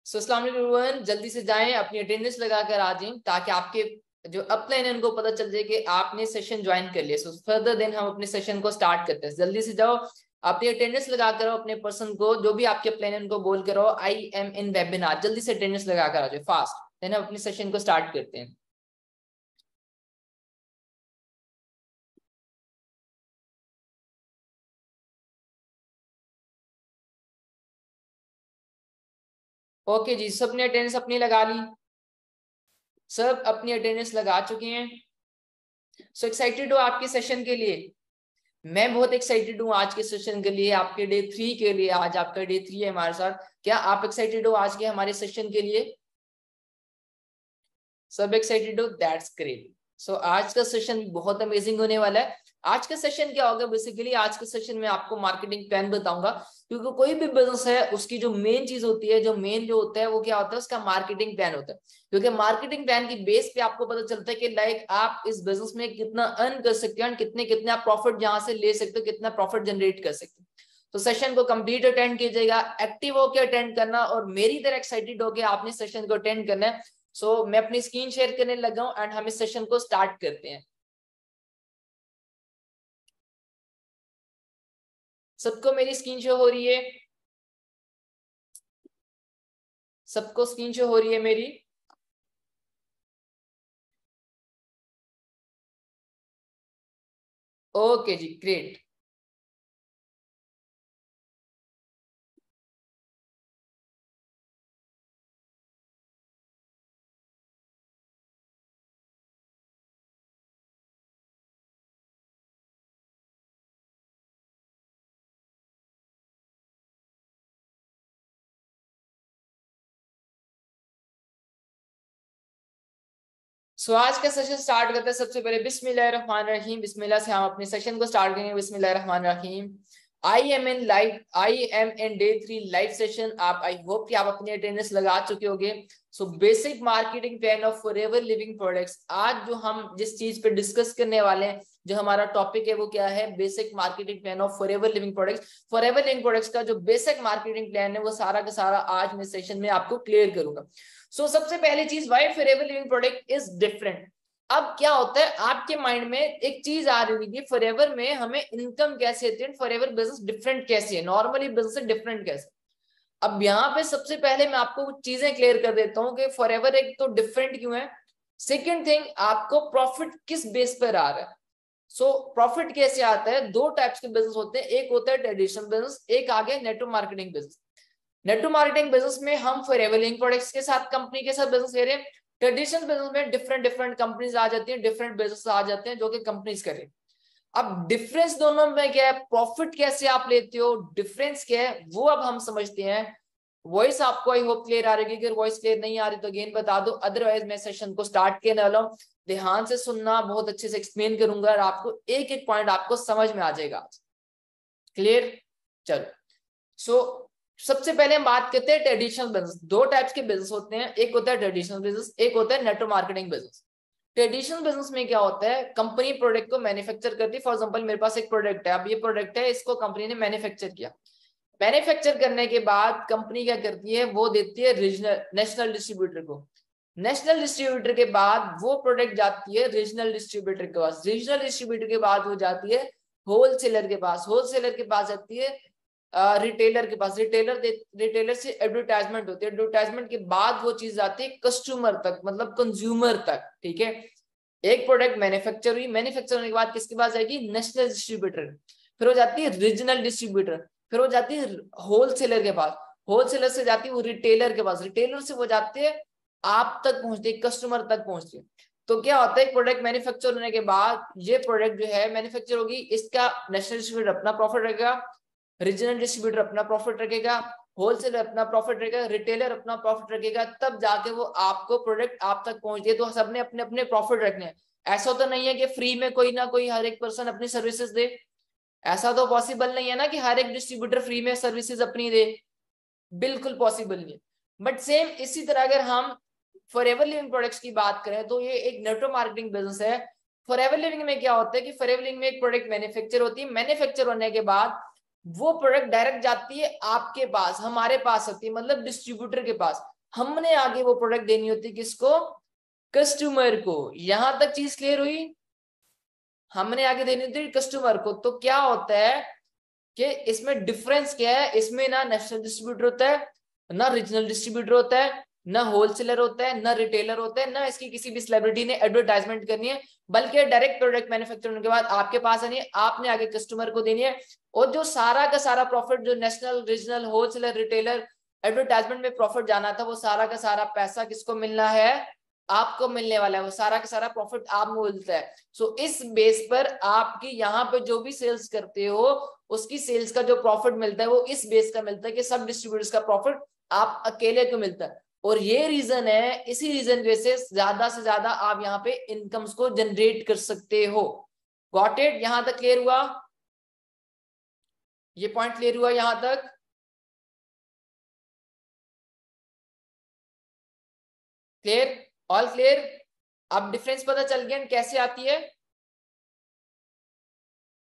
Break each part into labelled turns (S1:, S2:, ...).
S1: सो अस्सलाम वालेकुम एवरीवन, जल्दी से जाएं अपनी अटेंडेंस लगा कर आ जाएं ताकि आपके जो अपलाइन है उनको पता चल जाए कि आपने सेशन ज्वाइन कर लिया। सो फर्दर देन हम अपने सेशन को स्टार्ट करते हैं। जल्दी से जाओ, अपनी अटेंडेंस लगा कर आओ, अपने पर्सन को जो भी आपके अपलाइन है उनको बोल कर आओ आई एम इन वेबिनार। जल्दी से अटेंडेंस लगा कर आ जाओ फास्ट, देन हम अपने सेशन को स्टार्ट करते हैं। ओके जी, सबने अटेंडेंस अपनी लगा ली? सब अपनी अटेंडेंस लगा चुके हैं? सो एक्साइटेड हो आपके सेशन के लिए? मैं बहुत एक्साइटेड हूँ आज के सेशन के लिए, आपके डे 3 के लिए। आज आपका डे 3 है हमारे साथ। क्या आप एक्साइटेड हो आज के हमारे सेशन के लिए? सब एक्साइटेड हो? That's great. सो आज का सेशन बहुत अमेजिंग होने वाला है। आज का सेशन क्या होगा? बेसिकली आज के सेशन में आपको मार्केटिंग प्लान बताऊंगा, क्योंकि कोई भी बिजनेस है उसकी जो मेन चीज होती है, जो मेन जो होता है वो क्या होता है, उसका मार्केटिंग प्लान होता है। क्योंकि मार्केटिंग प्लान की बेस पे आपको पता चलता है कि लाइक आप इस बिजनेस में कितना अर्न कर सकते हो, कितने कितने आप प्रॉफिट जहां से ले सकते हो, कितना प्रॉफिट जनरेट कर सकते हो। तो सेशन को कंप्लीट अटेंड कीजिएगा, एक्टिव होकर अटेंड करना और मेरी तरह एक्साइटेड होकर आपने सेशन को अटेंड करना है। सो मैं अपनी स्क्रीन शेयर करने लगा हूं एंड हम इस सेशन को स्टार्ट करते हैं। सबको मेरी स्क्रीन शो हो रही है? सबको स्क्रीन शो हो रही है मेरी? ओके जी, ग्रेट। सो आज का सेशन स्टार्ट करते हैं। सबसे पहले बिस्मिल्लाहिर्रहमानिर्रहीम, बिस्मिल्लाह से हम अपने सेशन को स्टार्ट करेंगे। बिस्मिल्लाहिर्रहमानिर्रहीम। I am in day 3 live session. आप आई होप कि आप अपनी अटेंडेंस लगा चुके होंगे। So basic marketing plan of forever living products. आज जो हम जिस चीज पे डिस्कस करने वाले हैं, जो हमारा टॉपिक है वो क्या है? Basic marketing plan of forever living products. Forever living products का जो बेसिक मार्केटिंग प्लान है वो सारा का सारा आज मैं सेशन में आपको क्लियर करूंगा। सो सबसे पहली चीज, why forever living product is different. अब क्या होता है, आपके माइंड में एक चीज आ रही होगी, फॉरएवर में हमें इनकम कैसे होती है, फॉरएवर बिजनेस डिफरेंट कैसे है, नॉर्मली बिजनेस से डिफरेंट कैसे। अब यहाँ पे सबसे पहले मैं आपको कुछ चीजें क्लियर कर देता हूँ कि फॉरएवर एक तो डिफरेंट क्यों है। सेकेंड थिंग, आपको प्रॉफिट किस बेस पर आ रहा है। सो प्रॉफिट कैसे आता है? दो टाइप्स के बिजनेस होते हैं, एक होता है ट्रेडिशनल बिजनेस, एक आ गया network marketing business. Network marketing business में हम फॉरएवर लिविंग प्रोडक्ट्स के साथ, कंपनी के साथ बिजनेस ले रहे हैं। ट्रेडिशनल बिजनेस में डिफरेंट डिफरेंट कंपनीज आ जाती हैं, डिफरेंट बिजनेस आ जाते हैं जो कि कंपनीज कर रही हैं। अब डिफरेंस दोनों में क्या है, प्रॉफिट कैसे आप लेते हो, डिफरेंस क्या है वो अब हम समझते हैं। वॉइस आपको आई होप क्लियर आ रही है? अगर वॉइस क्लियर नहीं आ रही तो अगेन बता दो, अदरवाइज मैं सेशन को स्टार्ट करने वाला हूँ। ध्यान से सुनना, बहुत अच्छे से एक्सप्लेन करूंगा और आपको एक एक पॉइंट आपको समझ में आ जाएगा। क्लियर? चलो। सो सबसे पहले हम बात करते हैं ट्रेडिशनल बिजनेस। दो टाइप्स के बिजनेस होते हैं, एक होता है ट्रेडिशनल बिजनेस, एक होता है network marketing business. Traditional business में क्या होता है, कंपनी प्रोडक्ट को मैन्युफैक्चर करती है। फॉर एग्जांपल मेरे पास एक प्रोडक्ट है, अब ये प्रोडक्ट है, इसको कंपनी ने मैन्युफैक्चर किया। मैन्युफैक्चर करने के बाद कंपनी क्या करती है, वो देती है रीजनल नेशनल डिस्ट्रीब्यूटर को। नेशनल डिस्ट्रीब्यूटर के बाद वो प्रोडक्ट जाती है रीजनल डिस्ट्रीब्यूटर के पास। रीजनल डिस्ट्रीब्यूटर के बाद वो जाती है होलसेलर के पास। होलसेलर के पास जाती है रिटेलर के पास। रिटेलर से एडवर्टाइजमेंट होती है। एडवर्टाइजमेंट के बाद वो चीज आती है कस्टमर तक, मतलब कंज्यूमर तक। ठीक है, एक प्रोडक्ट मैन्युफैक्चर हुई, मैन्युफैक्चर होने के बाद किसके पास जाएगी? National distributor. फिर हो जाती है रीजनल डिस्ट्रीब्यूटर, फिर हो जाती है होलसेलर के पास। होलसेलर से जाती है वो रिटेलर के पास, रिटेलर से वो जाती है आप तक पहुंचती है, कस्टमर तक पहुंचती है। तो क्या होता है, प्रोडक्ट मैन्युफैक्चर होने के बाद ये प्रोडक्ट जो है मैन्युफैक्चर होगी, इसका नेशनल डिस्ट्रीब्यूटर अपना प्रॉफिट रखेगा, रीजनल डिस्ट्रीब्यूटर अपना प्रॉफिट रखेगा, होलसेलर अपना प्रॉफिट रखेगा, रिटेलर अपना प्रॉफिट रखेगा, तब जाके वो आपको प्रोडक्ट आप तक पहुंचती है। तो सबने अपने अपने प्रॉफिट रखने हैं। ऐसा तो नहीं है कि फ्री में कोई ना कोई हर एक पर्सन अपनी सर्विसेज दे। ऐसा तो पॉसिबल नहीं है ना कि हर एक डिस्ट्रीब्यूटर फ्री में सर्विसेज अपनी दे, बिल्कुल पॉसिबल नहीं है। बट सेम इसी तरह अगर हम फॉरएवर लिविंग प्रोडक्ट्स की बात करें तो ये एक नेटवर्क मार्केटिंग बिजनेस है। फॉरएवर लिविंग में क्या होता है कि फॉरएवर लिविंग में एक प्रोडक्ट मैन्युफैक्चर होती है, मैन्युफैक्चर होने के बाद वो प्रोडक्ट डायरेक्ट जाती है आपके पास, हमारे पास होती है, मतलब डिस्ट्रीब्यूटर के पास। हमने आगे वो प्रोडक्ट देनी होती है किसको, कस्टमर को। यहां तक चीज क्लियर हुई, हमने आगे देनी होती है कस्टमर को। तो क्या होता है कि इसमें डिफरेंस क्या है, इसमें ना नेशनल डिस्ट्रीब्यूटर होता है, ना रीजनल डिस्ट्रीब्यूटर होता है, ना होलसेलर होता है, ना रिटेलर होता है, ना इसकी किसी भी सेलिब्रिटी ने एडवर्टाइजमेंट करनी है, बल्कि डायरेक्ट प्रोडक्ट मैन्युफैक्चर होने के बाद आपके पास आनी है, आपने आगे कस्टमर को देनी है। और जो सारा का सारा प्रॉफिट जो national regional wholesaler retailer advertisement में प्रॉफिट जाना था, वो सारा का सारा पैसा किसको मिलना है, आपको मिलने वाला है। वो सारा का सारा प्रॉफिट आपको मिलता है। सो इस बेस पर आपकी यहाँ पे जो भी सेल्स करते हो उसकी सेल्स का जो प्रॉफिट मिलता है वो इस बेस का मिलता है कि सब डिस्ट्रीब्यूटर्स का प्रॉफिट आप अकेले को मिलता है। और ये रीजन है, इसी रीजन की वजह से ज्यादा आप यहाँ पे इनकम्स को जनरेट कर सकते हो। Got it? यहां तक क्लियर हुआ? ये पॉइंट क्लियर हुआ यहां तक? क्लियर? All clear? अब डिफरेंस पता चल गया कैसे आती है।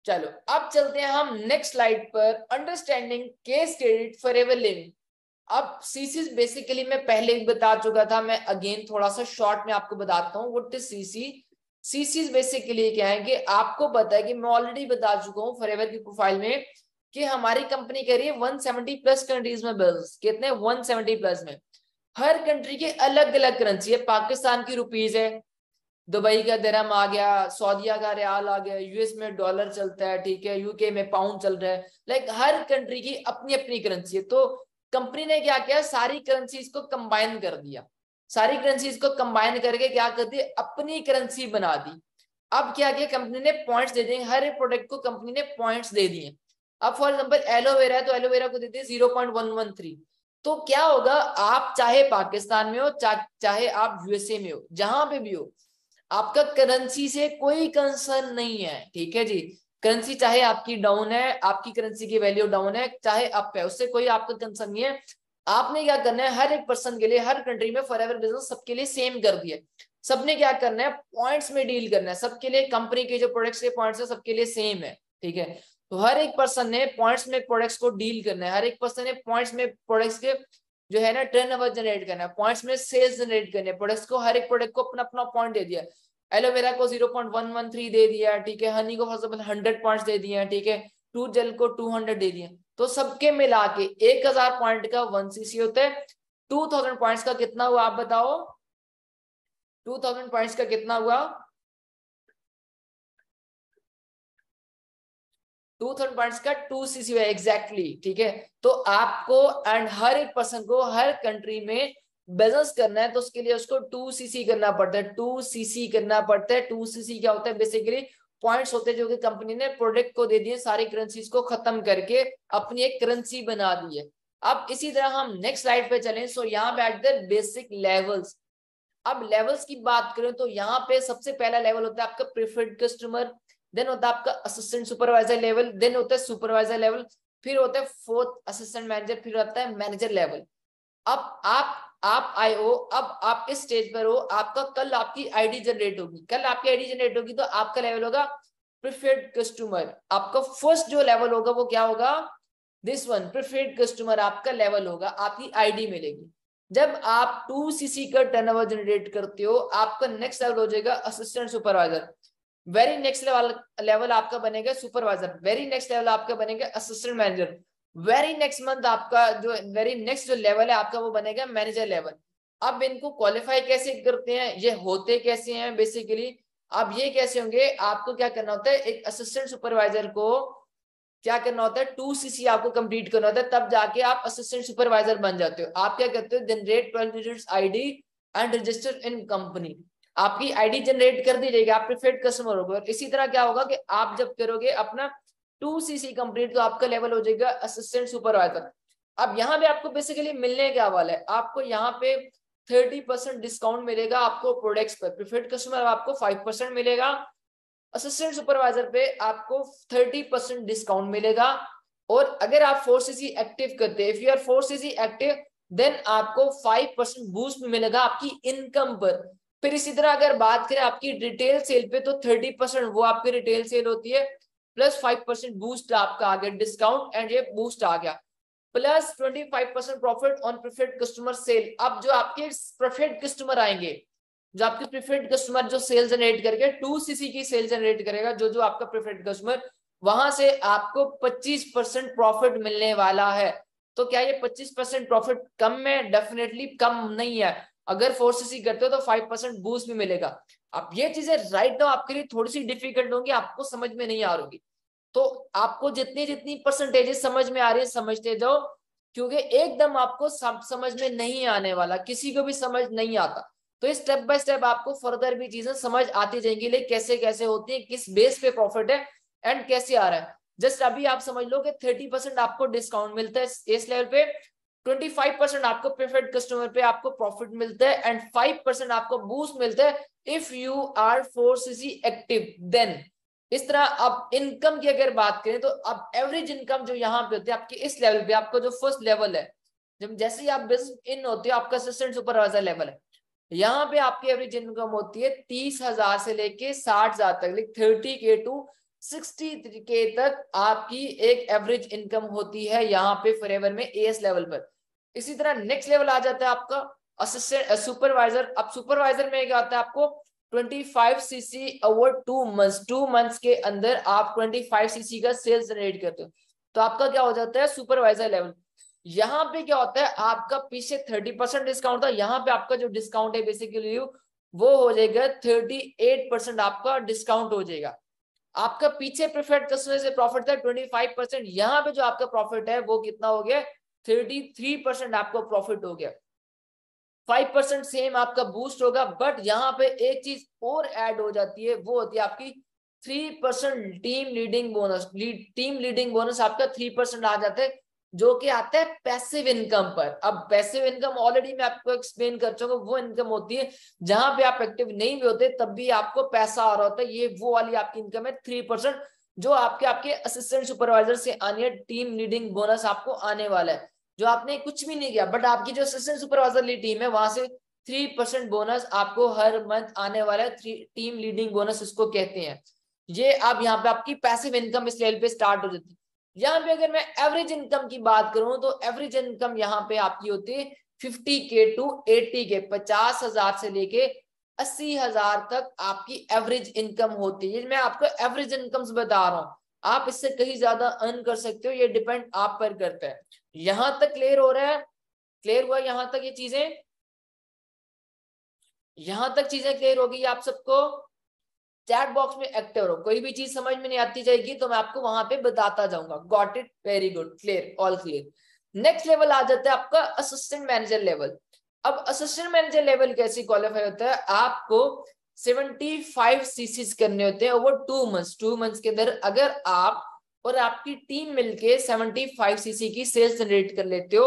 S1: चलो अब चलते हैं हम नेक्स्ट स्लाइड पर, understanding case credit for ever living. अब सीसी बेसिकली मैं पहले भी बता चुका था, मैं अगेन थोड़ा सा शॉर्ट में आपको बताता हूँ what is CC. CC basically क्या है कि आपको पता है कि मैं ऑलरेडी बता चुका हूँ फॉरएवर की प्रोफाइल में कि हमारी कंपनी कह रही है 170 प्लस कंट्रीज में बिल्स, कितने 170 प्लस में। हर कंट्री की अलग अलग करेंसी है। पाकिस्तान की रुपीज है, दुबई का दिरहम आ गया, सऊदीया का रियाल आ गया, यूएस में डॉलर चलता है, ठीक है, यूके में पाउंड चल रहा है। लाइक हर कंट्री की अपनी अपनी करेंसी है। तो कंपनी ने क्या किया, सारी करेंसीज को कंबाइन कर दिया, सारी करेंसीज को कंबाइन करके क्या कर दी, अपनी करेंसी बना दी। अब क्या किया कंपनी ने, पॉइंट्स दे दिए, हर एक प्रोडक्ट को कंपनी ने पॉइंट्स दे दिए। अब फॉर एग्जांपल एलोवेरा है तो एलोवेरा को देते हैं 0.113। तो क्या होगा, आप चाहे पाकिस्तान में हो चाहे आप यूएसए में हो, जहां पे भी हो, आपका करेंसी से कोई कंसर्न नहीं है, ठीक है जी। करेंसी चाहे आपकी डाउन है, आपकी करेंसी की वैल्यू डाउन है, चाहे अप है, उससे कोई आपका कंसर्न नहीं है। आपने क्या करना है, हर एक पर्सन के लिए, हर कंट्री में फॉरएवर बिजनेस सबके लिए सेम कर दिया। सबने क्या करना है, पॉइंट्स में डील करना है सबके लिए। कंपनी के जो प्रोडक्ट्स के पॉइंट्स है सबके लिए सेम है, ठीक है। तो हर एक पर्सन ने पॉइंट्स में प्रोडक्ट्स को डील करना है, हर एक पर्सन ने पॉइंट्स में प्रोडक्ट्स के जो है ना टर्नओवर जनरेट करना है, पॉइंट्स में सेल्स जनरेट करने हैं प्रोडक्ट्स को। हर एक प्रोडक्ट को अपना अपना पॉइंट दे दिया। एलोवेरा को 0.113 दे दिया, ठीक है। हनी को फॉर एग्जांपल 100 पॉइंट्स दे दिए, ठीक है। टू जेल को 200 दे दिए। तो सबके मिला के 1000 पॉइंट का 1 सीसी होता है। 2000 पॉइंट्स का कितना हुआ आप बताओ, 2000 पॉइंट्स का कितना हुआ, 2000 पॉइंट्स का 2 सीसी हुआ एग्जैक्टली, ठीक है। तो आपको एंड हर एक पर्सन को हर कंट्री में बिजनेस करना है तो उसके लिए उसको 2 सीसी करना पड़ता है, 2 सीसी करना पड़ता है। 2 सीसी क्या होता है, बेसिकली पॉइंट्स होते हैं जो कि कंपनी ने प्रोडक्ट को दे दिए, सारी करेंसीज को खत्म करके अपनी एक करेंसी बना दी है। अब इसी तरह हम नेक्स्ट स्लाइड पे चलें। सो यहाँ पे एट द बेसिक लेवल्स। अब लेवल्स की बात करें तो यहाँ पे सबसे पहला लेवल होता है आपका प्रेफर्ड कस्टमर, देन होता है आपका असिस्टेंट सुपरवाइजर लेवल, देन होता है सुपरवाइजर लेवल, फिर होता है फोर्थ असिस्टेंट मैनेजर, फिर होता है मैनेजर लेवल। अब आप आए हो, अब आप इस स्टेज पर हो, आपका कल आपकी आईडी जनरेट होगी, कल आपकी आईडी जनरेट होगी तो आपका लेवल होगा प्रेफर्ड कस्टमर। आपका फर्स्ट जो लेवल होगा वो क्या होगा, दिस वन प्रेफर्ड कस्टमर आपका लेवल होगा, आपकी आईडी मिलेगी। जब आप 2 सीसी का टर्नओवर जनरेट करते हो, आपका नेक्स्ट लेवल हो जाएगा assistant supervisor. Very next level आपका बनेगा सुपरवाइजर। वेरी नेक्स्ट लेवल आपका बनेगा assistant manager. Very next month आपका जो वेरी नेक्स्ट जो लेवल है आपका वो बनेगा मैनेजर लेवल। अब इनको क्वालिफाई कैसे करते हैं, ये होते कैसे हैं बेसिकली, अब ये कैसे होंगे, आपको क्या करना होता है, एक असिस्टेंट सुपरवाइजर को क्या करना होता है, 2 सीसी आपको कंप्लीट करना होता है, तब जाके आप असिस्टेंट सुपरवाइजर बन जाते हो। आप क्या करते हो, generate 12 digits ID and register in company. आपकी आईडी जनरेट कर दी जाएगी, आप प्रीफर्ड कस्टमर होगे। और इसी तरह क्या होगा कि आप जब करोगे अपना 2 सीसी कंप्लीट तो आपका लेवल हो जाएगा असिस्टेंट सुपरवाइजर। अब यहाँ पे आपको बेसिकली मिलने क्या वाला है, आपको यहाँ पे 30% डिस्काउंट मिलेगा आपको प्रोडक्ट्स पर। प्रीफर्ड कस्टमर आपको 5% मिलेगा, असिस्टेंट सुपरवाइजर पे आपको 30% डिस्काउंट मिलेगा। और अगर आप 4cc एक्टिव करते हैं, if you are 4cc active, then आपको 5% बूस्ट मिलेगा आपकी इनकम पर। फिर इसी तरह अगर बात करें आपकी रिटेल सेल पे, तो 30% वो आपकी रिटेल सेल होती है, प्लस 5% बूस्ट आपका आ गया डिस्काउंट, एंड ये बूस्ट आ गया। Plus 25% profit on preferred customer sale. अब जो आपके प्रीफर्ड कस्टमर आएंगे, जो आपके प्रीफर्ड कस्टमर जो सेल जनरेट करके 2cc की सेल जनरेट करेगा, जो आपका प्रीफर्ड कस्टमर, वहां से आपको 25% प्रॉफिट मिलने वाला है। तो क्या ये 25% प्रॉफिट कम है? डेफिनेटली कम नहीं है। अगर 4cc करते हो तो 5% बूस्ट भी मिलेगा। अब ये चीजें राइट नाउ आपके लिए थोड़ी सी डिफिकल्ट होंगी, आपको समझ में नहीं आ रही, तो आपको जितनी जितनी परसेंटेजेस समझ में आ रही है समझते जाओ, क्योंकि एकदम आपको समझ में नहीं आने वाला, किसी को भी समझ नहीं आता। तो स्टेप बाय स्टेप आपको फर्दर भी चीजें समझ आती जाएंगी, लेकिन कैसे कैसे होती है, किस बेस पे प्रॉफिट है एंड कैसे आ रहा है। जस्ट अभी आप समझ लो कि 30% आपको डिस्काउंट मिलता है इस लेवल पे, 25% आपको प्रीफर्ड कस्टमर पे आपको प्रॉफिट मिलता है एंड 5% आपको बूस्ट मिलता है if you are 4cc active. Then इस तरह अब इनकम की अगर बात करें तो अब एवरेज इनकम जो यहाँ पे होती है आपके इस लेवल पे, आपका जो फर्स्ट लेवल है, जब जैसे ही आप बिजनेस इन होते हो आपका असिस्टेंट सुपरवाइजर लेवल है, यहाँ पे आपकी एवरेज इनकम होती है 30,000 से लेके 60,000 तक, 30K टू 60K तक आपकी एक एवरेज इनकम होती है यहाँ पे फॉरएवर में एएस लेवल पर। इसी तरह नेक्स्ट लेवल आ जाता है आपका असिस्टेंट सुपरवाइजर। अब सुपरवाइजर में क्या आता है आपको 25cc ओवर 2 मंथ्स के अंदर आप 25cc का सेल्स जनरेट करते हो, तो आपका क्या हो जाता है सुपरवाइजर लेवल। यहाँ पे क्या होता है आपका पीछे 30% डिस्काउंट था, यहाँ पे आपका जो डिस्काउंट है बेसिकली वो हो जाएगा 38% आपका डिस्काउंट हो जाएगा। आपका पीछे प्रीफर्ड कस्टमर से प्रॉफिट था 25%, यहाँ पे जो आपका प्रॉफिट है वो कितना हो गया 33% आपको प्रॉफिट हो गया। 5% सेम आपका बूस्ट होगा, बट यहाँ पे एक चीज और ऐड हो जाती है, वो होती है आपकी 3% team leading bonus. Team leading bonus आपका 3% आ जाता है, जो कि आता है पैसिव इनकम पर। अब पैसिव इनकम ऑलरेडी मैं आपको एक्सप्लेन कर चुका हूँ, वो इनकम होती है जहां पे आप एक्टिव नहीं भी होते तब भी आपको पैसा आ रहा होता है, ये वो वाली आपकी इनकम है 3%, जो आपके असिस्टेंट सुपरवाइजर से आनी है। टीम लीडिंग बोनस आपको आने वाला है, जो आपने कुछ भी नहीं किया, बट आपकी जो असिस्टेंट सुपरवाइजर टीम है वहां से 3% बोनस आपको हर मंथ आने वाला है। टीम लीडिंग बोनस इसको कहते हैं। ये अब यहाँ पे आपकी पैसिव इनकम इस लेवल पे स्टार्ट हो जाती है। यहाँ पे अगर मैं एवरेज इनकम की बात करूं तो एवरेज इनकम यहाँ पे आपकी होती है 50K टू 80K, 50,000 से लेके 80,000 तक आपकी एवरेज इनकम होती है। मैं आपको एवरेज इनकम बता रहा हूँ, आप इससे कहीं ज्यादा अर्न कर सकते हो, ये डिपेंड आप पर करता है। यहां तक क्लियर हो रहा है? क्लियर हुआ यहां तक ये चीजें? यहां तक चीजें क्लियर होगी आप सबको? चैट बॉक्स में एक्टिव रहो, कोई भी चीज समझ में नहीं आती जाएगी तो मैं आपको वहां पे बताता जाऊंगा। Got it? Very good, clear, all clear. Next level आ जाता है आपका असिस्टेंट मैनेजर लेवल। अब असिस्टेंट मैनेजर लेवल कैसे क्वालिफाई होता है, आपको 75cc करने होते हैं ओवर 2 मंथ्स। 2 मंथ्स के अंदर अगर आप और आपकी टीम मिलके 75cc की सेल्स जनरेट कर लेते हो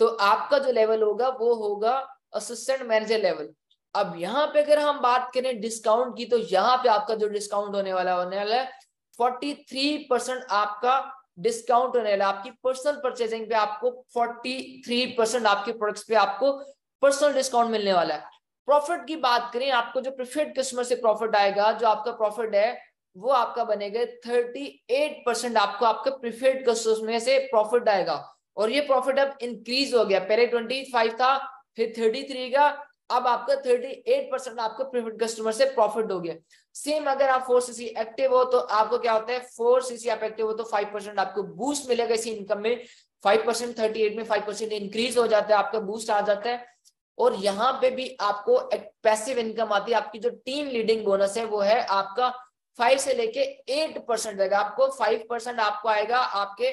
S1: तो आपका जो लेवल होगा वो होगा असिस्टेंट मैनेजर लेवल। अब यहाँ पे अगर हम बात करें डिस्काउंट की, तो यहाँ पे आपका जो डिस्काउंट होने वाला है 43% आपका डिस्काउंट होने वाला। आपकी पर्सनल परचेजिंग पे आपको 43% आपके प्रोडक्ट्स पे आपको पर्सनल डिस्काउंट मिलने वाला है। प्रॉफिट की बात करें, आपको जो प्रीफर्ड कस्टमर से प्रॉफिट आएगा, जो आपका प्रॉफिट है वो आपका बनेगा 38% आपको आपके प्रीफर्ड कस्टमर में से प्रॉफिट आएगा। और ये प्रॉफिट अब इंक्रीज हो गया, पहले 25 था, फिर 33 का, अब आपका 38% आपको प्रीफर्ड कस्टमर से प्रॉफिट हो गया। सेम अगर आप 4cc एक्टिव हो तो आपको क्या होता है, 4cc आप एक्टिव हो तो 5% आपको बूस्ट मिलेगा इसी इनकम में। 5% 38 में 5% इंक्रीज हो जाता है, आपका बूस्ट आ जाता है। और यहाँ पे भी आपको एक पैसिव इनकम आती है। आपकी जो टीम लीडिंग बोनस है वो है आपका 5 से लेके 8% रहेगा। आपको 5% आपको आएगा आपके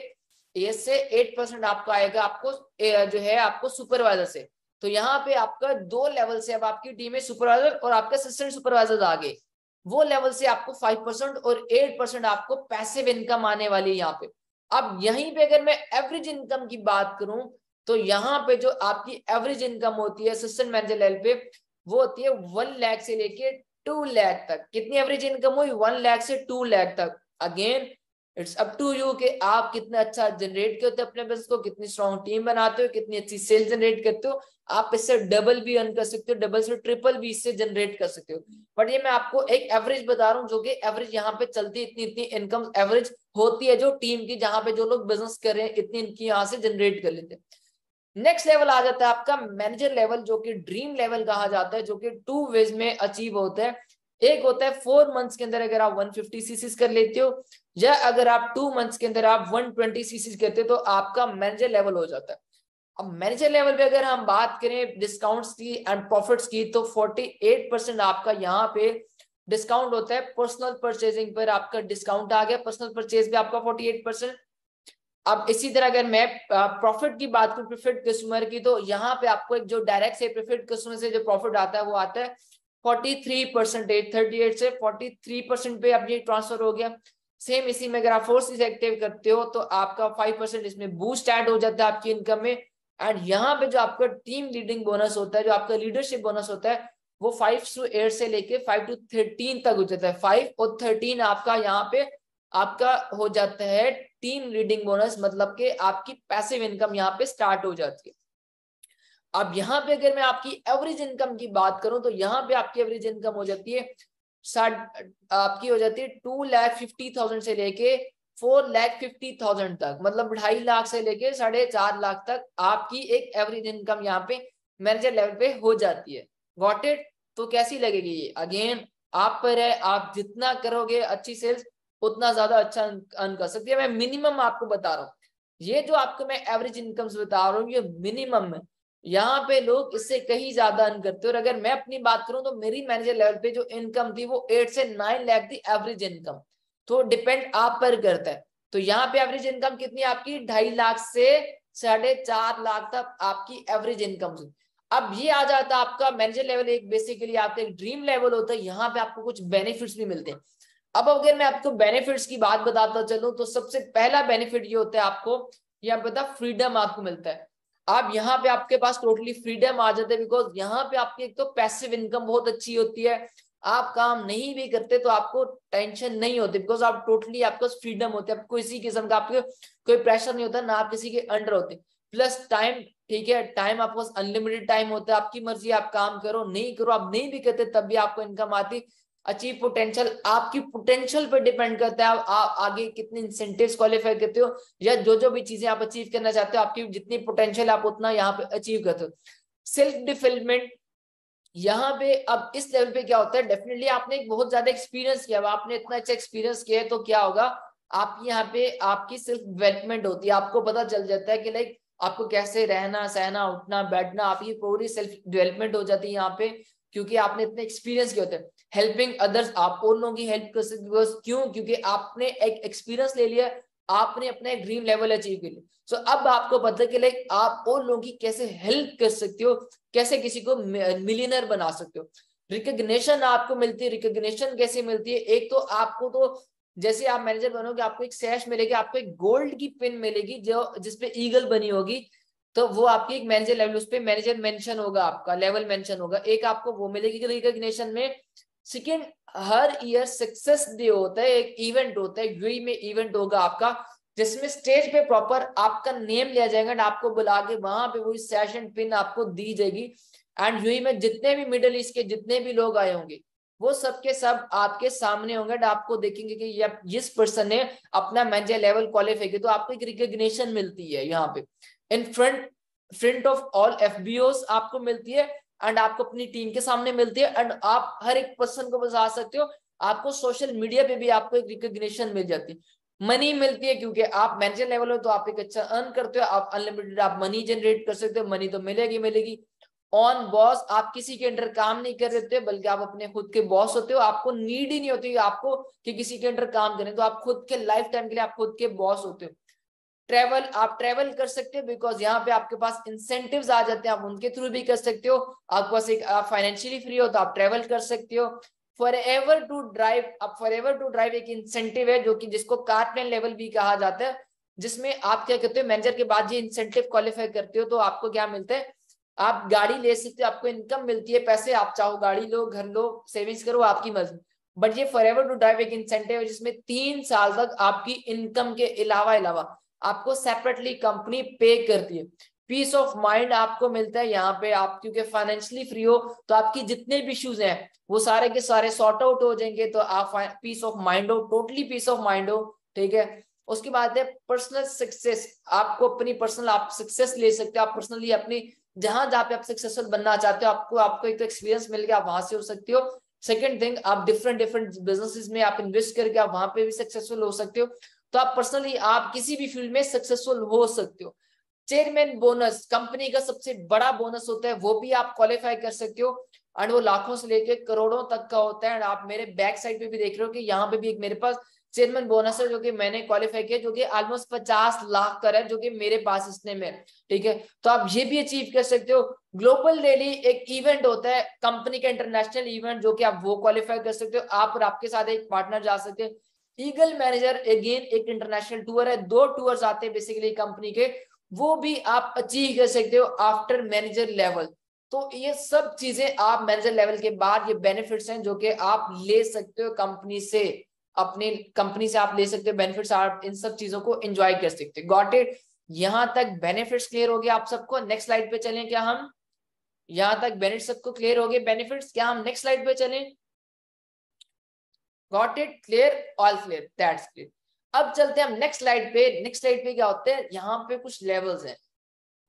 S1: एएस से, 8% आपको आएगा आपको जो है आपको सुपरवाइजर से। तो यहाँ पे आपका 2 लेवल से अब आपकी टीम में सुपरवाइजर और आपके असिस्टेंट सुपरवाइजर आ गए, वो लेवल से आपको 5% और 8% आपको पैसिव इनकम आने वाली है यहाँ पे। अब यहीं पे अगर मैं एवरेज इनकम की बात करूं तो यहाँ पे जो आपकी एवरेज इनकम होती है असिस्टेंट मैनेजर लेवल पे वो होती है 1 लाख से लेके 2 लाख तक। कितनी एवरेज इनकम हुई? 1 लाख से 2 लाख तक। Again it's up to you कि आप कितना अच्छा जनरेट करते हो अपने बिजनेस को, कितनी स्ट्रॉन्ग टीम बनाते हो, कितनी अच्छी सेल जनरेट करते हो। आप इससे डबल भी अर्न कर सकते हो, डबल से ट्रिपल भी इससे जनरेट कर सकते हो। बट ये मैं आपको एक एवरेज बता रहा हूँ, जो कि एवरेज यहाँ पे चलती है, इतनी इतनी इनकम एवरेज होती है जो टीम की, जहां पे जो लोग बिजनेस कर रहे हैं इतनी इनकी यहाँ से जनरेट कर लेते हैं। नेक्स्ट लेवल आ जाता है आपका मैनेजर लेवल, जो कि ड्रीम लेवल कहा जाता है, जो कि 2 वेज में अचीव होता है। एक होता है 4 मंथ्स के अंदर अगर आप 150 सीसीज कर लेते हो, या अगर आप 2 मंथ्स के अंदर आप 120 सीसीज करते हो, तो आपका मैनेजर लेवल हो जाता है। अब मैनेजर लेवल पे अगर हम बात करें डिस्काउंट्स की एंड प्रॉफिट्स की, तो 48% आपका यहाँ पे डिस्काउंट होता है। पर्सनल परचेजिंग पर आपका डिस्काउंट आ गया, पर्सनल परचेज पे आपका 48%। अब इसी तरह अगर मैं प्रॉफिट की बात करूं प्रीफर्ड कस्टमर की, तो यहाँ पे आपको एक जो डायरेक्ट से प्रीफर्ड कस्टमर से जो प्रॉफिट आता है वो आता है 43%, 38 से 43% पे अब ये ट्रांसफर हो गया। सेम इसी में अगर आप फोर्सेस एक्टिव करते हो तो आपका 5% इसमें बूस्ट ऐड हो जाता है आपकी इनकम में। एंड यहाँ पे जो आपका टीम लीडिंग बोनस होता है, जो आपका लीडरशिप बोनस होता है, वो 5 to 8 से लेके 5 to 13 तक हो जाता है। 5 और 13 आपका यहाँ पे आपका हो जाता है टीम लीडिंग बोनस, मतलब कि आपकी पैसिव इनकम यहाँ पे स्टार्ट हो जाती है। अब यहाँ पे अगर मैं आपकी एवरेज इनकम की बात करूं, तो यहाँ पे आपकी एवरेज इनकम हो जाती है आपकी हो जाती है 2,50,000 से लेके 4,50,000 तक, मतलब 2.5 लाख से लेके 4.5 लाख तक आपकी एक एवरेज इनकम यहाँ पे मैनेजर लेवल पे हो जाती है। Got it? तो कैसी लगेगी ये? अगेन आप पर है, आप जितना करोगे अच्छी सेल्स उतना ज्यादा अच्छा अर्न कर सकती है। मैं मिनिमम आपको बता रहा हूँ, ये जो आपको मैं एवरेज इनकम बता रहा हूँ ये मिनिमम है। यहाँ पे लोग इससे कहीं ज्यादा अर्न करते हैं। और अगर मैं अपनी बात करूं तो मेरी मैनेजर लेवल पे जो इनकम थी वो 8 से 9 लाख थी एवरेज इनकम। तो डिपेंड आप पर करता है। तो यहाँ पे एवरेज इनकम कितनी आपकी 2.5 लाख से 4.5 लाख तक आपकी एवरेज इनकम थी। अब ये आ जाता है आपका मैनेजर लेवल, एक बेसिकली आपका एक ड्रीम लेवल होता है। यहाँ पे आपको कुछ बेनिफिट्स भी मिलते हैं। अब अगर मैं आपको बेनिफिट्स की बात बताता चलूं, तो सबसे पहला बेनिफिट ये होता है आपको, यहाँ पे फ्रीडम आपको मिलता है। आप यहाँ पे आपके पास टोटली फ्रीडम आ जाते हैं, बिकॉज यहाँ पे आपकी एक तो पैसिव इनकम बहुत अच्छी होती है। आप काम नहीं भी करते तो आपको टेंशन नहीं होती, बिकॉज आप टोटली आपके फ्रीडम होते हैं, आपको किसी किस्म का आपके कोई प्रेशर नहीं होता, ना आप किसी के अंडर होते। प्लस टाइम, ठीक है, टाइम आपको अनलिमिटेड टाइम होता है, आपकी मर्जी, आप काम करो नहीं करो, आप नहीं भी करते तब भी आपको इनकम आती। अचीव पोटेंशियल, आपकी पोटेंशियल पे डिपेंड करता है आप आगे कितने इंसेंटिव्स क्वालिफाई करते हो, या जो भी चीजें आप अचीव करना चाहते हो, आपकी जितनी पोटेंशियल आप उतना यहाँ पे अचीव करते हो। सेल्फ डिवेलपमेंट, यहाँ पे अब इस लेवल पे क्या होता है, डेफिनेटली आपने एक बहुत ज्यादा एक्सपीरियंस किया, आपने इतना अच्छा एक्सपीरियंस किया है, तो क्या होगा, आप यहाँ पे आपकी सेल्फ डेवलपमेंट होती है। आपको पता चल जाता है कि लाइक आपको कैसे रहना सहना उठना बैठना, आपकी पूरी सेल्फ डेवलपमेंट हो जाती है यहाँ पे, क्योंकि आपने इतने एक्सपीरियंस किए होते हैं। हेल्पिंग अदर्स, आप और लोगों की हेल्प कर सकते हो, क्यों? क्योंकि आपने एक एक्सपीरियंस ले लिया, आपने अपना एक ड्रीम लेवल अचीव कर लिया। सो अब आपको पता है कि लाइक आप और लोगों की कैसे हेल्प कर सकते हो, कैसे किसी को मिलियनर बना सकते हो। रिकग्निशन आपको मिलती है। रिकग्निशन कैसे मिलती है? एक तो आपको तो जैसे आप मैनेजर बनोगे आपको एक सैश मिलेगी, आपको एक गोल्ड की पिन मिलेगी जो जिसपे ईगल बनी होगी, तो वो आपकी एक मैनेजर लेवल, उस पर मैनेजर मेंशन होगा, आपका लेवल मेंशन होगा, एक आपको वो मिलेगी रिकग्निशन में। सेकेंड, हर ईयर सक्सेस डे होता है, एक इवेंट होता है, यूएई में इवेंट होगा आपका, जिसमें स्टेज पे प्रॉपर आपका नेम लिया जाएगा और आपको बुला के वहां पे वही सेशन पिन आपको दी जाएगी। एंड यूएई में जितने भी मिडिल ईस्ट के जितने भी लोग आए होंगे वो सबके सब आपके सामने होंगे, आपको देखेंगे कि ये जिस पर्सन ने अपना मैनेजर लेवल क्वालिफाई किया, तो आपको एक रिकग्निशन मिलती है यहाँ पे इन फ्रंट ऑफ ऑल एफबीओस आपको मिलती है, एंड आपको अपनी टीम के सामने मिलती है, एंड आप हर एक पर्सन को बता सकते हो। आपको सोशल मीडिया पे भी आपको एक रिकग्निशन मिल जाती है। मनी मिलती है, क्योंकि आप मैनेजर लेवल हो तो आप एक अच्छा अर्न करते हो, आप अनलिमिटेड आप मनी जनरेट कर सकते हो, मनी तो मिलेगी मिलेगी। ऑन बॉस, आप किसी के अंडर काम नहीं कर रहे, बल्कि आप अपने खुद के बॉस होते हो, आपको नीड ही नहीं होती आपको कि किसी के अंडर काम करें, तो आप खुद के लाइफ टाइम के लिए आप खुद के बॉस होते हो। ट्रेवल, आप ट्रेवल कर सकते हो, बिकॉज यहाँ पे आपके पास इंसेंटिव्स आ जाते हैं, आप उनके थ्रू भी कर सकते हो। आपके पास एक फाइनेंशियली फ्री हो तो आप ट्रेवल कर सकते हो। फॉरएवर टू ड्राइव, अब फॉरएवर टू ड्राइव एक इंसेंटिव है जो कि जिसको कार्टन लेवल भी कहा जाता है, जिसमें आप क्या करते हो, मैनेजर के बाद ये इंसेंटिव क्वालिफाई करते हो तो आपको क्या मिलता है, आप गाड़ी ले सकते हो, आपको इनकम मिलती है, पैसे आप चाहो गाड़ी लो घर लो सेविंग्स करो आपकी मर्जी। बट ये फॉरएवर टू डाई एक इंसेंटिव है जिसमें 3 साल तक आपकी इनकम के अलावा आपको सेपरेटली कंपनी पे करती है। पीस ऑफ माइंड आपको मिलता है यहाँ पे, आप क्योंकि फाइनेंशियली फ्री हो तो आपकी जितने भी इश्यूज हैं वो सारे के सारे सॉर्ट आउट हो जाएंगे, तो आप पीस ऑफ माइंड हो, टोटली पीस ऑफ माइंड हो, ठीक है। उसके बाद है पर्सनल सक्सेस, आपको अपनी पर्सनल आप सक्सेस ले सकते हो, आप पर्सनली अपनी जहां जहाँ पे आप सक्सेसफुल बनना चाहते हो आपको एक तो एक्सपीरियंस मिल गया, आप वहां से हो सकते हो। सेकंड थिंग, आप डिफरेंट बिजनेसेस में आप इन्वेस्ट करके आप वहां पे भी सक्सेसफुल हो सकते हो। तो आप पर्सनली आप किसी भी फील्ड में सक्सेसफुल हो सकते हो। चेयरमैन बोनस, कंपनी का सबसे बड़ा बोनस होता है, वो भी आप क्वालिफाई कर सकते हो एंड वो लाखों से लेके करोड़ों तक का होता है। एंड आप मेरे बैक साइड पे भी देख रहे हो कि यहाँ पे भी एक मेरे पास चेयरमैन बोनस है जो कि मैंने क्वालिफाई किया, जो कि ऑलमोस्ट 50 लाख का है, जो कि मेरे पास इसने में, ठीक है। तो आप ये भी अचीव कर सकते हो। ग्लोबल डेली एक इवेंट होता है कंपनी का, इंटरनेशनल इवेंट, जो कि आप वो क्वालिफाई कर सकते हो, आप और आपके साथ एक पार्टनर जा सकते हैं। ईगल मैनेजर अगेन एक इंटरनेशनल टूर है, 2 टूर्स आते हैं बेसिकली कंपनी के, वो भी आप अचीव कर सकते हो आफ्टर मैनेजर लेवल। तो ये सब चीजें आप मैनेजर लेवल के बाद, ये बेनिफिट्स हैं जो कि आप ले सकते हो कंपनी से, अपनी कंपनी से आप ले सकते हो बेनिफिट्स, आप इन सब चीजों को एंजॉय कर सकते हो। Got it? यहां तक बेनिफिट्स क्लियर हो गया आप सबको? नेक्स्ट स्लाइड पे चलें क्या हम? यहां तक बेनिफिट्स सबको क्लियर हो गए बेनिफिट्स, क्या हम नेक्स्ट स्लाइड पे चलें? Got it? Clear? All clear? That's clear. अब चलते हैं हम नेक्स्ट स्लाइड पे। नेक्स्ट स्लाइड पे क्या होता है, यहाँ पे कुछ लेवल्स हैं।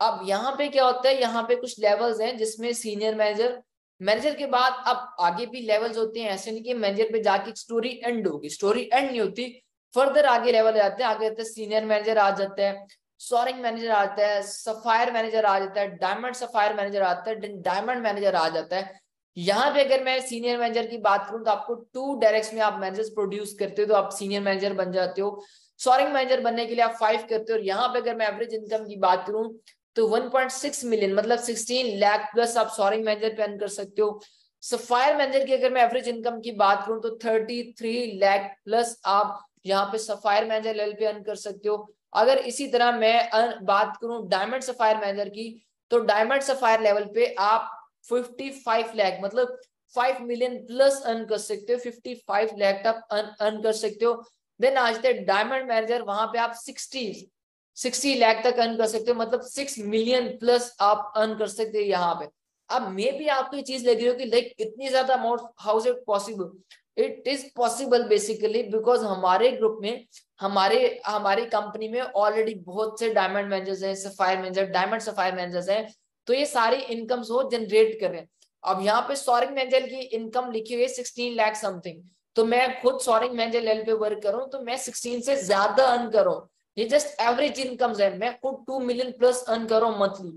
S1: अब यहाँ पे क्या होता है, यहाँ पे कुछ लेवल्स हैं जिसमें सीनियर मैनेजर, मैनेजर के बाद अब आगे भी लेवल्स होते हैं। ऐसे नहीं कि मैनेजर पे जाके स्टोरी एंड होगी, स्टोरी एंड नहीं होती, फर्दर आगे लेवल जाते हैं। आगे आते हैं सीनियर मैनेजर आ जाता है, सोअरिंग मैनेजर आता है, सफायर मैनेजर आ जाता है, डायमंड सफायर मैनेजर आता है, डायमंड मैनेजर आ जाता है। यहाँ पे अगर मैं सीनियर मैनेजर की बात करूं तो आपको 2 डायरेक्ट्स में आप मैनेजर्स प्रोड्यूस करते हो तो आप सीनियर मैनेजर बन जाते हो। सोअरिंग मैनेजर बनने के लिए आप 5 करते हो। और यहाँ पे अगर मैं एवरेज इनकम की बात करूं तो 1.6 मिलियन मतलब 16 लाख प्लस आप सोअरिंग मैनेजर पे अर्न कर सकते हो। सफायर मैनेजर की अगर मैं एवरेज इनकम की बात करूं तो 33 लाख प्लस आप यहाँ पे सफायर मैनेजर लेवल पे अर्न कर सकते हो। अगर इसी तरह मैं बात करूं डायमंड सफायर मैनेजर की, तो डायमंड सफायर लेवल पे आप 55 लाख मतलब 5 मिलियन प्लस अर्न कर सकते हो, 55 लाख तक अर्न कर सकते हो। देन आज तक डायमंड मैनेजर, वहां पे आप 60 लाख तक अर्न कर सकते हो, मतलब 6 मिलियन प्लस आप अर्न कर सकते हो यहाँ पे। अब मे भी आपको ये चीज लग रही हो कि लाइक इतनी ज्यादा amount, how is it possible? It is possible basically because हमारे ग्रुप में, हमारी कंपनी में ऑलरेडी बहुत से डायमंड मैनेजर्स हैं, sapphire manager, diamond sapphire managers हैं, तो ये सारी इनकम्स वो जनरेट कर रहे हैं। अब यहाँ पे सोअरिंग मैनेजर की इनकम लिखी हुई है 16 लाख समथिंग, तो मैं खुद सोअरिंग मैनेजर लेवल पे वर्क करूं तो मैं 16 से ज्यादा अर्न करूं। ये जस्ट एवरेज इनकम्स है, मैं खुद 2 मिलियन प्लस अर्न करूं मंथली।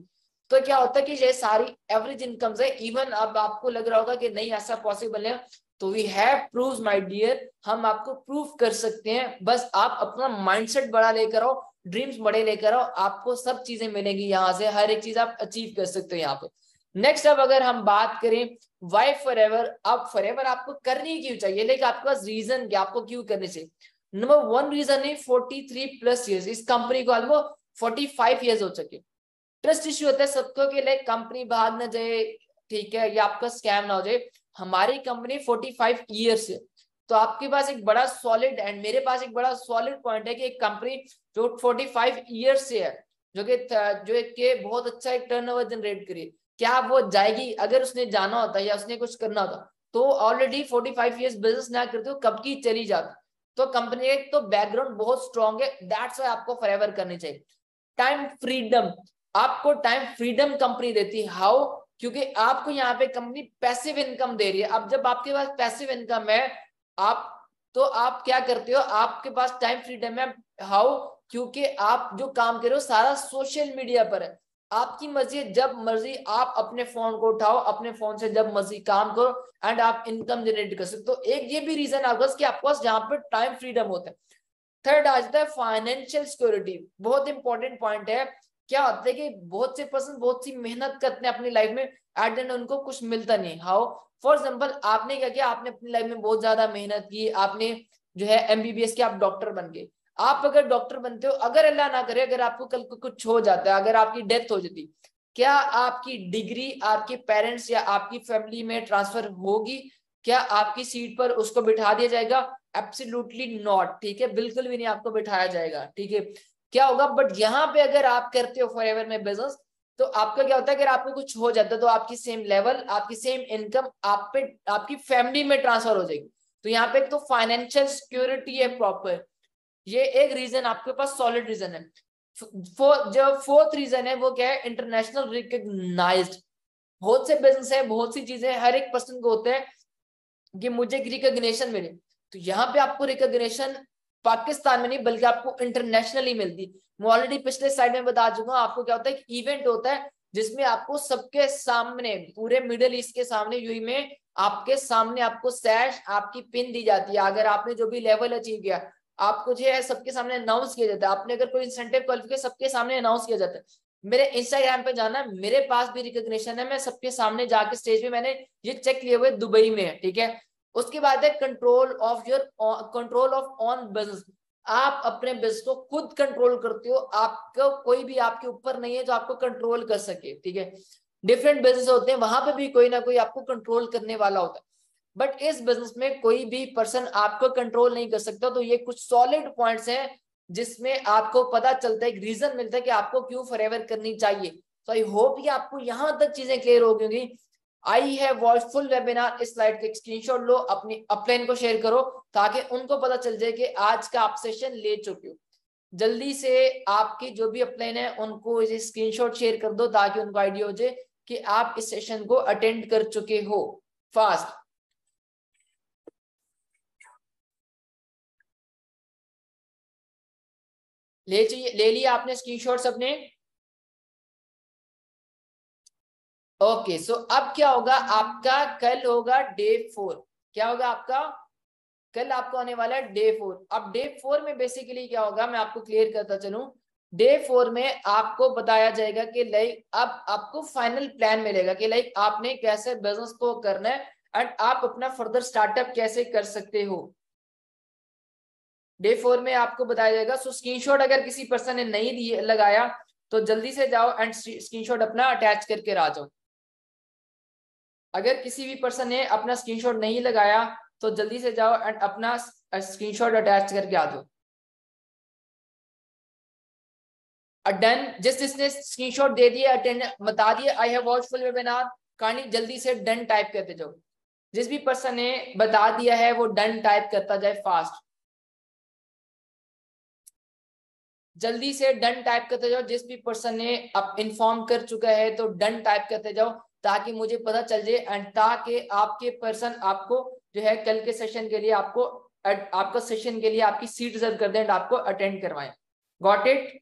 S1: तो क्या होता है कि ये सारी एवरेज इनकम्स है। इवन अब आपको लग रहा होगा कि नहीं ऐसा पॉसिबल है, तो we have proves my dear, हम आपको प्रूफ कर सकते हैं। बस आप अपना माइंडसेट बड़ा लेकर आओ, ड्रीम्स बड़े लेकर आओ, आपको सब चीजें मिलेंगी यहाँ से, हर एक चीज आप अचीव कर सकते हो यहाँ पे। नेक्स्ट अब अगर हम बात करें वाई फॉरएवर, अब फॉरएवर आपको करनी क्यों चाहिए, लेकिन आपके पास रीजन क्या, आपको क्यों करनी चाहिए? नंबर 1 रीजन है 43 प्लस ईयर्स, इस कंपनी को ऑलमोस्ट 45 ईयर्स हो चुके। ट्रस्ट इश्यू होता है सबको कि लाइक कंपनी भाग ना जाए, ठीक है, या आपका स्कैम ना हो जाए। हमारी कंपनी 45 ईयर्स है, तो आपके पास एक बड़ा सॉलिड एंड मेरे पास एक बड़ा सॉलिड पॉइंट है कि एक कंपनी जो 45 ईयर्स से है, जो बहुत अच्छा एक टर्नओवर जनरेट करी, क्या वो जाएगी? अगर उसने जाना होता या उसने कुछ करना होता तो ऑलरेडी 45 ईयर्स बिजनेस ना करते हो कब की चली जाती। तो कंपनी एक तो बैकग्राउंड बहुत स्ट्रॉन्ग है, दैट्स व्हाई आपको फॉरएवर करनी चाहिए। टाइम फ्रीडम, आपको टाइम फ्रीडम कंपनी देती है। हाउ? क्योंकि आपको यहाँ पे कंपनी पैसिव इनकम दे रही है। अब जब आपके पास पैसिव इनकम है, आप तो आप क्या करते हो, आपके पास टाइम फ्रीडम है। हाउ? क्योंकि आप जो काम कर रहे हो सारा सोशल मीडिया पर है, आपकी मर्जी, जब मर्जी आप अपने फोन को उठाओ, अपने फोन से जब मर्जी काम करो एंड आप इनकम जनरेट कर सकते हो। एक ये भी रीजन आपका कि आपके पास यहाँ पे टाइम फ्रीडम होता है। थर्ड आ जाता है फाइनेंशियल सिक्योरिटी, बहुत इंपॉर्टेंट पॉइंट है। क्या होता है कि बहुत से पर्सन बहुत सी मेहनत करते हैं अपनी लाइफ में, एट द एंड उनको कुछ मिलता नहीं। हाउ? फॉर एग्जाम्पल आपने क्या किया, आपने अपनी लाइफ में बहुत ज्यादा मेहनत की, आपने जो है एमबीबीएस के आप डॉक्टर बन गए। आप अगर डॉक्टर बनते हो, अगर अल्लाह ना करे अगर आपको कल को कुछ हो जाता है, अगर आपकी डेथ हो जाती, क्या आपकी डिग्री आपके पेरेंट्स या आपकी फैमिली में ट्रांसफर होगी? क्या आपकी सीट पर उसको बिठा दिया जाएगा? एब्सोल्युटली नॉट, ठीक है, बिल्कुल भी नहीं आपको बिठाया जाएगा, ठीक है। क्या होगा, बट यहाँ पे अगर आप करते हो फॉरएवर में बिजनेस, तो आपका क्या होता है, अगर आपको कुछ हो जाता है तो आपकी सेम लेवल, आपकी सेम इनकम आप पे, आपकी फैमिली में ट्रांसफर हो जाएगी। तो यहाँ पे तो फाइनेंशियल सिक्योरिटी है प्रॉपर, ये एक रीजन आपके पास सॉलिड रीजन है। जो फोर्थ रीजन है वो क्या है, इंटरनेशनल रिकॉग्नाइज्ड। बहुत से बिजनेस है, बहुत सी चीजें हर एक पर्सन को होते हैं कि मुझे रिकॉग्निशन मिले, तो यहाँ पे आपको रिकॉग्निशन पाकिस्तान में नहीं बल्कि आपको इंटरनेशनली मिलती। मैं ऑलरेडी पिछले स्लाइड में बता चुका हूँ आपको, क्या होता है, इवेंट होता है जिसमें आपको सबके सामने, पूरे मिडिल ईस्ट के सामने, यूएई में आपके सामने आपको सैश, आपकी पिन दी जाती है। अगर आपने जो भी लेवल अचीव किया, आपको जो है सबके सामने अनाउंस किया जाता है। आपने अगर कोई इंसेंटिव क्वालिफिकेशन, सबके सामने अनाउंस किया जाता है। मेरे इंस्टाग्राम पे जाना, मेरे पास भी रिकॉग्निशन है, मैं सबके सामने जाके स्टेज पे मैंने ये चेक लिए हुए दुबई में, ठीक है। उसके बाद है control of your, control of on business. आप अपने बिजनेस को खुद कंट्रोल करते हो, आपको कोई भी आपके ऊपर नहीं है जो आपको कंट्रोल कर सके, ठीक है। डिफरेंट बिजनेस होते हैं, वहां पे भी कोई ना कोई आपको कंट्रोल करने वाला होता है, बट इस बिजनेस में कोई भी पर्सन आपको कंट्रोल नहीं कर सकता। तो ये कुछ सॉलिड पॉइंट्स हैं जिसमें आपको पता चलता है, एक रीजन मिलता है कि आपको क्यों फॉरएवर करनी चाहिए। तो आई होप कि आपको यहां तक चीजें क्लियर हो गई। आई है वॉच फुल वेबिनार, इस स्लाइड के स्क्रीनशॉट लो, अपनी अपलाइन को शेयर करो ताकि उनको पता चल जाए कि आज का आप सेशन ले चुके हो। जल्दी से आपकी जो भी अपलाइन है उनको इसे स्क्रीनशॉट शेयर कर दो ताकि उनको आइडिया हो जाए कि आप इस सेशन को अटेंड कर चुके हो फास्ट। ले लिया आपने स्क्रीनशॉट्स अपने? ओके, सो अब क्या होगा आपका, कल होगा डे 4। क्या होगा आपका, कल आपको आने वाला है डे 4। अब डे 4 में बेसिकली क्या होगा, मैं आपको क्लियर करता चलूं। डे 4 में आपको बताया जाएगा कि लाइक अब आपको फाइनल प्लान मिलेगा कि लाइक आपने कैसे बिजनेस को करना है एंड आप अपना फर्दर स्टार्टअप कैसे कर सकते हो। डे 4 में आपको बताया जाएगा। सो स्क्रीनशॉट अगर किसी पर्सन ने नहीं लगाया तो जल्दी से जाओ एंड स्क्रीनशॉट अपना अटैच करके आ जाओ। अगर किसी भी पर्सन ने अपना स्क्रीनशॉट नहीं लगाया तो जल्दी से जाओ एंड अपना स्क्रीनशॉट अटैच करके आ जाओ। डन, जिसने स्क्रीनशॉट दे दिया, अटेंड बता दिया I have watched full webinar, कहानी जल्दी से डन टाइप करते जाओ। जिस भी पर्सन ने बता दिया है वो डन टाइप करता जाए फास्ट, जल्दी से डन टाइप करते जाओ। जिस भी पर्सन ने अब इन्फॉर्म कर चुका है तो डन टाइप करते जाओ ताकि मुझे पता चल जाए एंड ताकि आपके पर्सन आपको जो है कल के सेशन के लिए आपको, आपका सेशन के लिए आपकी सीट रिजर्व कर दें एंड आपको अटेंड करवाएं। Got it?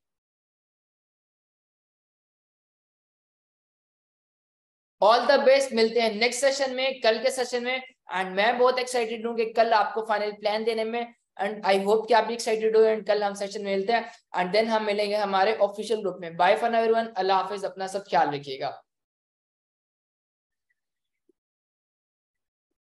S1: All the best, मिलते हैं नेक्स्ट सेशन में, कल के सेशन में। एंड मैं बहुत एक्साइटेड हूँ कि कल आपको फाइनल प्लान देने में, एंड आई होप कि आप भी एक्साइटेड हो। एंड कल हम सेशन में मिलते हैं एंड देन हम मिलेंगे हमारे ऑफिशियल ग्रुप में। बाय फॉर नाउ एवरीवन, अल्लाह हाफिज, अपना सब ख्याल रखिएगा।